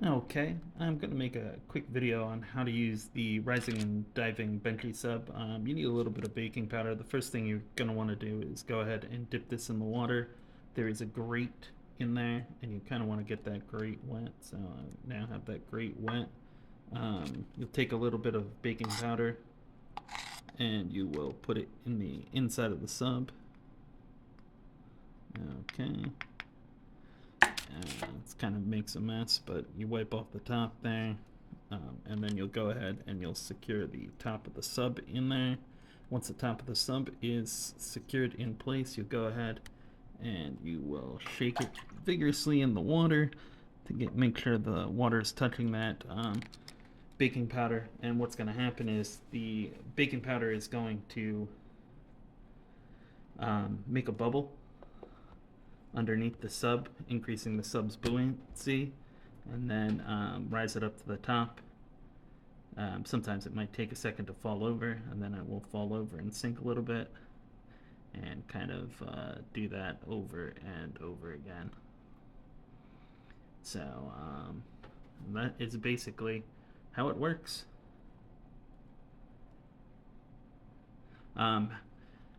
Okay, I'm going to make a quick video on how to use the rising and diving Benchy Sub. You need a little bit of baking powder. The first thing you're going to want to do is go ahead and dip this in the water. There is a grate in there, and you kind of want to get that grate wet. So I now have that grate wet. You'll take a little bit of baking powder, and you will put it in the inside of the sub. Okay. It kind of makes a mess, but you wipe off the top there, and then you'll go ahead and you'll secure the top of the sub in there. Once the top of the sub is secured in place, you'll go ahead and you will shake it vigorously in the water to make sure the water is touching that baking powder. And what's going to happen is the baking powder is going to make a bubble underneath the sub, increasing the sub's buoyancy, and then rise it up to the top. Sometimes it might take a second to fall over, and then it will fall over and sink a little bit, and kind of do that over and over again. So that is basically how it works.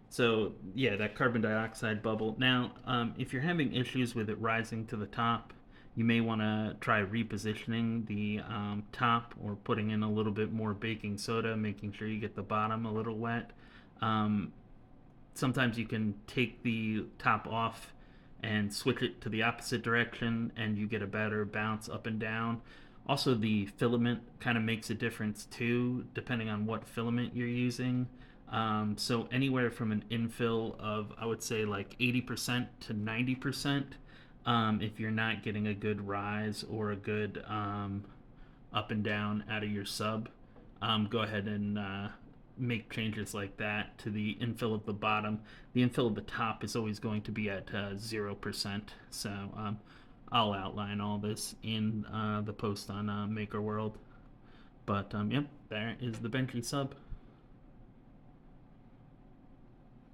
So yeah, that carbon dioxide bubble. Now, if you're having issues with it rising to the top, you may want to try repositioning the top or putting in a little bit more baking soda, making sure you get the bottom a little wet. Sometimes you can take the top off and switch it to the opposite direction, and you get a better bounce up and down. Also, the filament kind of makes a difference too, depending on what filament you're using. So anywhere from an infill of, I would say, like 80% to 90%. If you're not getting a good rise or a good up and down out of your sub, go ahead and make changes like that to the infill of the bottom. The infill of the top is always going to be at 0%. So I'll outline all this in the post on MakerWorld. But yep, there is the Benchy Sub.